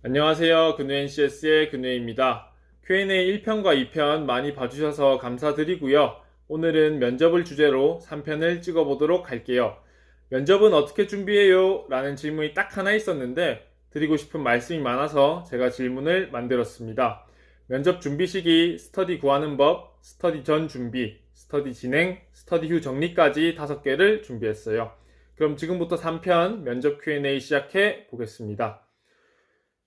안녕하세요. 근우 NCS의 근우입니다. Q&A 1편과 2편 많이 봐주셔서 감사드리고요. 오늘은 면접을 주제로 3편을 찍어보도록 할게요. 면접은 어떻게 준비해요? 라는 질문이 딱 하나 있었는데 드리고 싶은 말씀이 많아서 제가 질문을 만들었습니다. 면접 준비 시기, 스터디 구하는 법, 스터디 전 준비, 스터디 진행, 스터디 후 정리까지 5개를 준비했어요. 그럼 지금부터 3편 면접 Q&A 시작해 보겠습니다.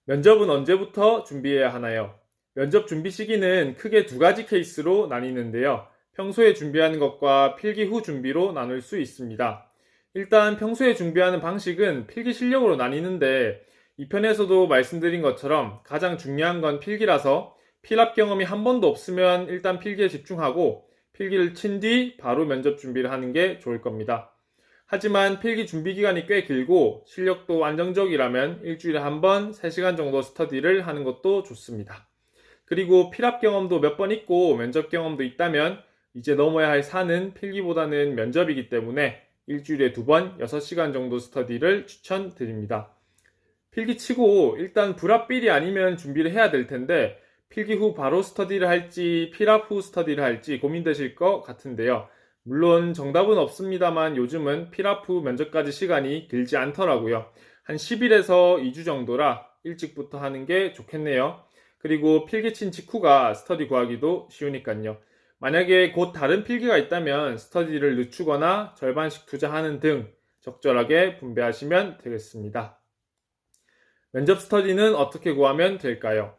면접은 언제부터 준비해야 하나요? 면접 준비 시기는 크게 2가지 케이스로 나뉘는데요. 평소에 준비하는 것과 필기 후 준비로 나눌 수 있습니다. 일단 평소에 준비하는 방식은 필기 실력으로 나뉘는데 이 편에서도 말씀드린 것처럼 가장 중요한 건 필기라서 필합 경험이 한 번도 없으면 일단 필기에 집중하고 필기를 친 뒤 바로 면접 준비를 하는 게 좋을 겁니다. 하지만 필기 준비 기간이 꽤 길고 실력도 안정적이라면 일주일에 한 번 3시간 정도 스터디를 하는 것도 좋습니다. 그리고 필합 경험도 몇 번 있고 면접 경험도 있다면 이제 넘어야 할 산은 필기보다는 면접이기 때문에 일주일에 2번 6시간 정도 스터디를 추천드립니다. 필기치고 일단 불합필이 아니면 준비를 해야 될 텐데 필기 후 바로 스터디를 할지 필합 후 스터디를 할지 고민되실 것 같은데요. 물론 정답은 없습니다만 요즘은 필합 후 면접까지 시간이 길지 않더라고요. 한 10일에서 2주 정도라 일찍부터 하는 게 좋겠네요. 그리고 필기 친 직후가 스터디 구하기도 쉬우니까요. 만약에 곧 다른 필기가 있다면 스터디를 늦추거나 절반씩 투자하는 등 적절하게 분배하시면 되겠습니다. 면접 스터디는 어떻게 구하면 될까요?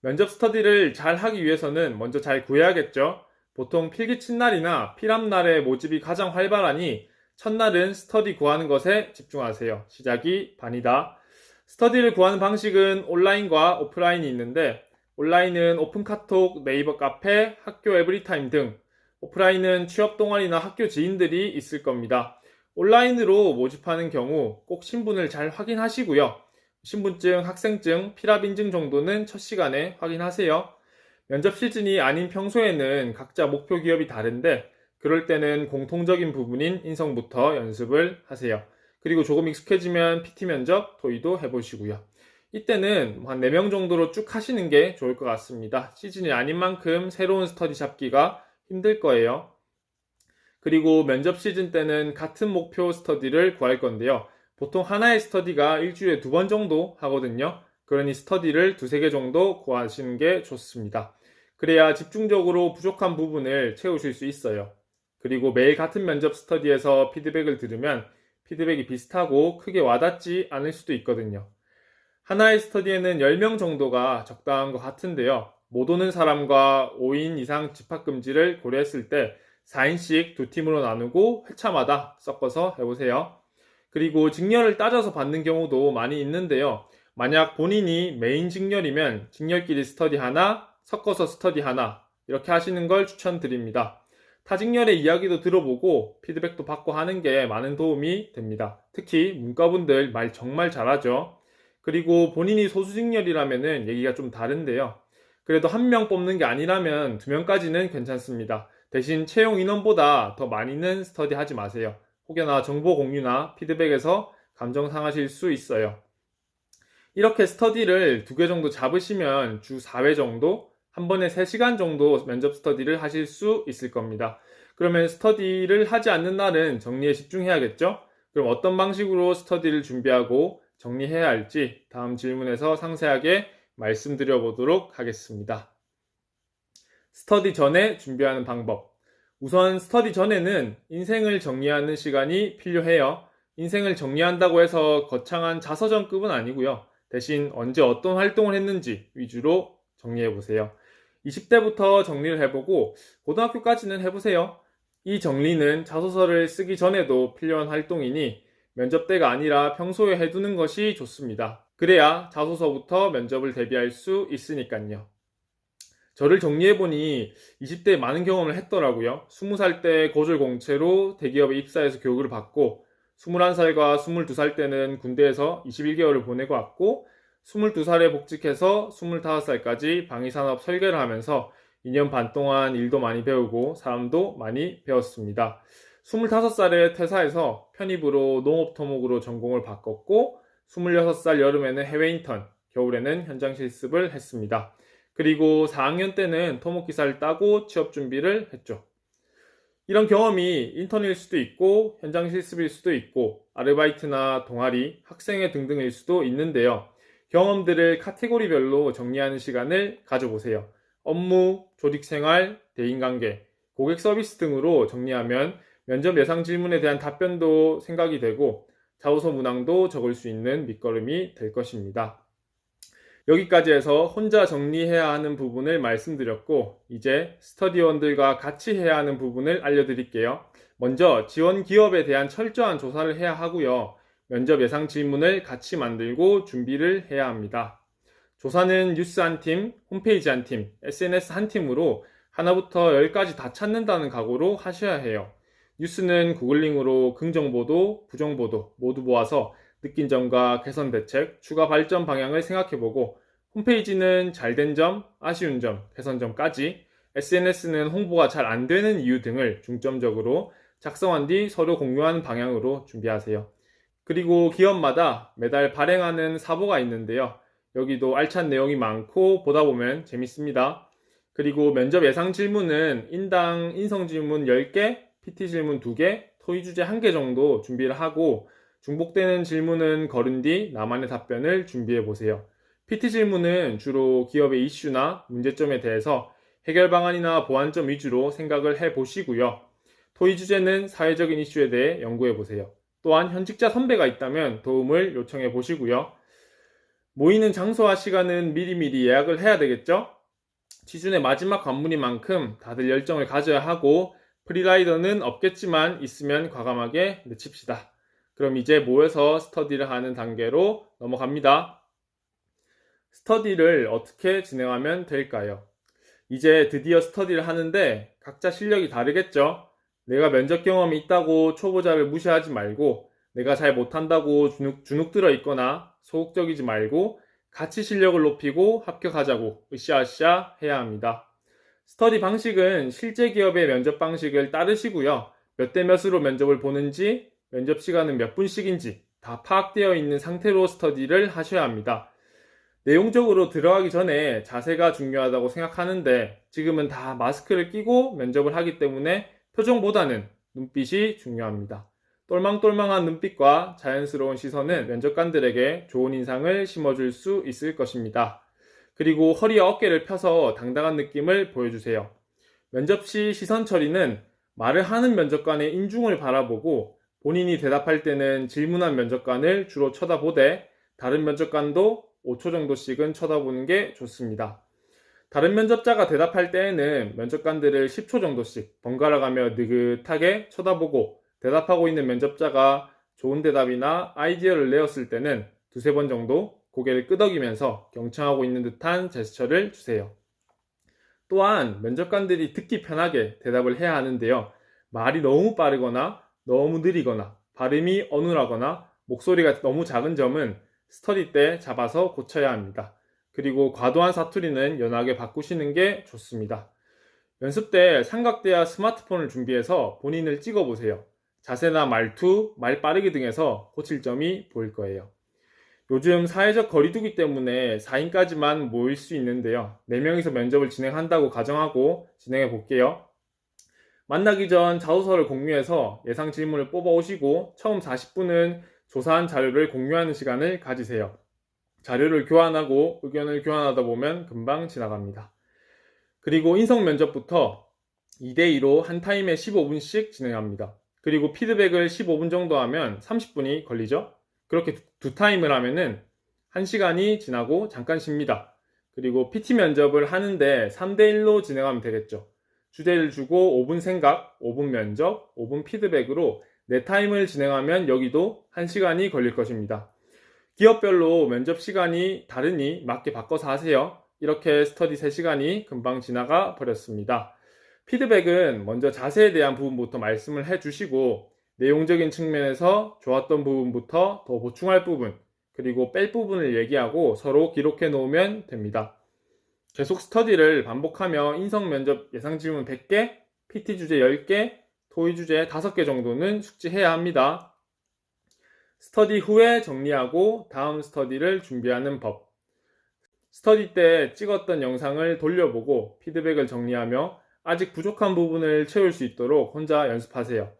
면접 스터디를 잘 하기 위해서는 먼저 잘 구해야겠죠. 보통 필기 첫날이나 필합날의 모집이 가장 활발하니 첫날은 스터디 구하는 것에 집중하세요. 시작이 반이다. 스터디를 구하는 방식은 온라인과 오프라인이 있는데 온라인은 오픈카톡, 네이버 카페, 학교 에브리타임 등 오프라인은 취업 동아리나 학교 지인들이 있을 겁니다. 온라인으로 모집하는 경우 꼭 신분을 잘 확인하시고요. 신분증, 학생증, 필합인증 정도는 첫 시간에 확인하세요. 면접 시즌이 아닌 평소에는 각자 목표 기업이 다른데 그럴 때는 공통적인 부분인 인성부터 연습을 하세요. 그리고 조금 익숙해지면 PT 면접, 토의도 해보시고요. 이때는 한 4명 정도로 쭉 하시는 게 좋을 것 같습니다. 시즌이 아닌 만큼 새로운 스터디 잡기가 힘들 거예요. 그리고 면접 시즌 때는 같은 목표 스터디를 구할 건데요. 보통 하나의 스터디가 일주일에 2번 정도 하거든요. 그러니 스터디를 2-3개 정도 구하시는 게 좋습니다. 그래야 집중적으로 부족한 부분을 채우실 수 있어요. 그리고 매일 같은 면접 스터디에서 피드백을 들으면 피드백이 비슷하고 크게 와닿지 않을 수도 있거든요. 하나의 스터디에는 10명 정도가 적당한 것 같은데요. 못 오는 사람과 5인 이상 집합금지를 고려했을 때 4인씩 2팀으로 나누고 회차마다 섞어서 해보세요. 그리고 직렬을 따져서 받는 경우도 많이 있는데요. 만약 본인이 메인 직렬이면 직렬끼리 스터디 하나, 섞어서 스터디 하나 이렇게 하시는 걸 추천드립니다. 타직렬의 이야기도 들어보고 피드백도 받고 하는 게 많은 도움이 됩니다. 특히 문과분들 말 정말 잘하죠. 그리고 본인이 소수직렬이라면 얘기가 좀 다른데요. 그래도 1명 뽑는 게 아니라면 2명까지는 괜찮습니다. 대신 채용 인원보다 더 많이는 스터디 하지 마세요. 혹여나 정보 공유나 피드백에서 감정 상하실 수 있어요. 이렇게 스터디를 2개 정도 잡으시면 주 4회 정도, 한 번에 3시간 정도 면접 스터디를 하실 수 있을 겁니다. 그러면 스터디를 하지 않는 날은 정리에 집중해야겠죠? 그럼 어떤 방식으로 스터디를 준비하고 정리해야 할지 다음 질문에서 상세하게 말씀드려 보도록 하겠습니다. 스터디 전에 준비하는 방법. 우선 스터디 전에는 인생을 정리하는 시간이 필요해요. 인생을 정리한다고 해서 거창한 자서전급은 아니고요. 대신 언제 어떤 활동을 했는지 위주로 정리해보세요. 20대부터 정리를 해보고 고등학교까지는 해보세요. 이 정리는 자소서를 쓰기 전에도 필요한 활동이니 면접 때가 아니라 평소에 해두는 것이 좋습니다. 그래야 자소서부터 면접을 대비할 수 있으니까요. 저를 정리해보니 20대에 많은 경험을 했더라고요. 20살 때 고졸 공채로 대기업에 입사해서 교육을 받고 21살과 22살 때는 군대에서 21개월을 보내고 왔고 22살에 복직해서 25살까지 방위산업 설계를 하면서 2년 반 동안 일도 많이 배우고 사람도 많이 배웠습니다. 25살에 퇴사해서 편입으로 농업토목으로 전공을 바꿨고 26살 여름에는 해외 인턴, 겨울에는 현장 실습을 했습니다. 그리고 4학년 때는 토목기사를 따고 취업 준비를 했죠. 이런 경험이 인턴일 수도 있고 현장 실습일 수도 있고 아르바이트나 동아리, 학생회 등등일 수도 있는데요. 경험들을 카테고리별로 정리하는 시간을 가져보세요. 업무, 조직생활, 대인관계, 고객 서비스 등으로 정리하면 면접 예상 질문에 대한 답변도 생각이 되고 자소서 문항도 적을 수 있는 밑거름이 될 것입니다. 여기까지 해서 혼자 정리해야 하는 부분을 말씀드렸고 이제 스터디원들과 같이 해야 하는 부분을 알려드릴게요. 먼저 지원 기업에 대한 철저한 조사를 해야 하고요. 면접 예상 질문을 같이 만들고 준비를 해야 합니다. 조사는 뉴스 한 팀, 홈페이지 한 팀, SNS 한 팀으로 하나부터 10까지 다 찾는다는 각오로 하셔야 해요. 뉴스는 구글링으로 긍정보도, 부정보도 모두 모아서 느낀 점과 개선 대책, 추가 발전 방향을 생각해보고 홈페이지는 잘된 점, 아쉬운 점, 개선점까지 SNS는 홍보가 잘 안되는 이유 등을 중점적으로 작성한 뒤 서로 공유하는 방향으로 준비하세요. 그리고 기업마다 매달 발행하는 사보가 있는데요. 여기도 알찬 내용이 많고 보다 보면 재밌습니다. 그리고 면접 예상 질문은 인당 인성 질문 10개, PT 질문 2개, 토의 주제 1개 정도 준비를 하고 중복되는 질문은 거른 뒤 나만의 답변을 준비해 보세요. PT 질문은 주로 기업의 이슈나 문제점에 대해서 해결 방안이나 보완점 위주로 생각을 해 보시고요. 토의 주제는 사회적인 이슈에 대해 연구해 보세요. 또한 현직자 선배가 있다면 도움을 요청해 보시고요. 모이는 장소와 시간은 미리미리 예약을 해야 되겠죠? 취준의 마지막 관문인 만큼 다들 열정을 가져야 하고 프리라이더는 없겠지만 있으면 과감하게 내칩시다. 그럼 이제 모여서 스터디를 하는 단계로 넘어갑니다. 스터디를 어떻게 진행하면 될까요? 이제 드디어 스터디를 하는데 각자 실력이 다르겠죠? 내가 면접 경험이 있다고 초보자를 무시하지 말고 내가 잘 못한다고 주눅 들어 있거나 소극적이지 말고 같이 실력을 높이고 합격하자고 으쌰으쌰 해야 합니다. 스터디 방식은 실제 기업의 면접 방식을 따르시고요. 몇 대 몇으로 면접을 보는지, 면접 시간은 몇 분씩인지 다 파악되어 있는 상태로 스터디를 하셔야 합니다. 내용적으로 들어가기 전에 자세가 중요하다고 생각하는데 지금은 다 마스크를 끼고 면접을 하기 때문에 표정보다는 눈빛이 중요합니다. 똘망똘망한 눈빛과 자연스러운 시선은 면접관들에게 좋은 인상을 심어줄 수 있을 것입니다. 그리고 허리와 어깨를 펴서 당당한 느낌을 보여주세요. 면접 시 시선 처리는 말을 하는 면접관의 인중을 바라보고 본인이 대답할 때는 질문한 면접관을 주로 쳐다보되 다른 면접관도 5초 정도씩은 쳐다보는 게 좋습니다. 다른 면접자가 대답할 때에는 면접관들을 10초 정도씩 번갈아 가며 느긋하게 쳐다보고 대답하고 있는 면접자가 좋은 대답이나 아이디어를 내었을 때는 두세 번 정도 고개를 끄덕이면서 경청하고 있는 듯한 제스처를 주세요. 또한 면접관들이 듣기 편하게 대답을 해야 하는데요. 말이 너무 빠르거나 너무 느리거나 발음이 어눌하거나 목소리가 너무 작은 점은 스터디 때 잡아서 고쳐야 합니다. 그리고 과도한 사투리는 연하게 바꾸시는 게 좋습니다. 연습 때 삼각대와 스마트폰을 준비해서 본인을 찍어보세요. 자세나 말투, 말 빠르기 등에서 고칠 점이 보일 거예요. 요즘 사회적 거리두기 때문에 4인까지만 모일 수 있는데요. 4명이서 면접을 진행한다고 가정하고 진행해 볼게요. 만나기 전 자소서를 공유해서 예상 질문을 뽑아 오시고 처음 40분은 조사한 자료를 공유하는 시간을 가지세요. 자료를 교환하고 의견을 교환하다 보면 금방 지나갑니다. 그리고 인성 면접부터 2대2로 한 타임에 15분씩 진행합니다. 그리고 피드백을 15분 정도 하면 30분이 걸리죠. 그렇게 두 타임을 하면은 1시간이 지나고 잠깐 쉽니다. 그리고 PT 면접을 하는데 3대1로 진행하면 되겠죠. 주제를 주고 5분 생각, 5분 면접, 5분 피드백으로 4타임을 진행하면 여기도 1시간이 걸릴 것입니다. 기업별로 면접 시간이 다르니 맞게 바꿔서 하세요. 이렇게 스터디 3시간이 금방 지나가 버렸습니다. 피드백은 먼저 자세에 대한 부분부터 말씀을 해주시고 내용적인 측면에서 좋았던 부분부터 더 보충할 부분 그리고 뺄 부분을 얘기하고 서로 기록해 놓으면 됩니다. 계속 스터디를 반복하며 인성 면접 예상 질문 100개, PT 주제 10개, 토의 주제 5개 정도는 숙지해야 합니다. 스터디 후에 정리하고 다음 스터디를 준비하는 법. 스터디 때 찍었던 영상을 돌려보고 피드백을 정리하며 아직 부족한 부분을 채울 수 있도록 혼자 연습하세요.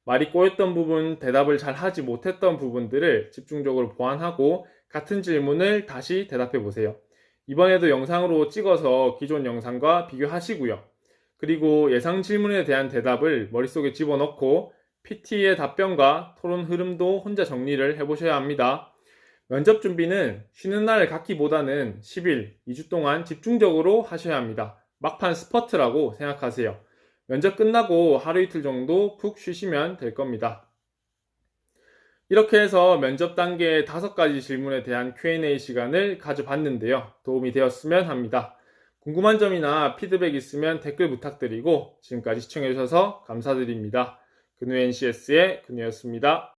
말이 꼬였던 부분, 대답을 잘 하지 못했던 부분들을 집중적으로 보완하고 같은 질문을 다시 대답해 보세요. 이번에도 영상으로 찍어서 기존 영상과 비교하시고요. 그리고 예상 질문에 대한 대답을 머릿속에 집어넣고 PT의 답변과 토론 흐름도 혼자 정리를 해보셔야 합니다. 면접 준비는 쉬는 날 갖기보다는 10일, 2주 동안 집중적으로 하셔야 합니다. 막판 스퍼트라고 생각하세요. 면접 끝나고 하루 이틀 정도 푹 쉬시면 될 겁니다. 이렇게 해서 면접 단계의 5가지 질문에 대한 Q&A 시간을 가져봤는데요. 도움이 되었으면 합니다. 궁금한 점이나 피드백 있으면 댓글 부탁드리고 지금까지 시청해주셔서 감사드립니다. 근우 NCS의 근우였습니다.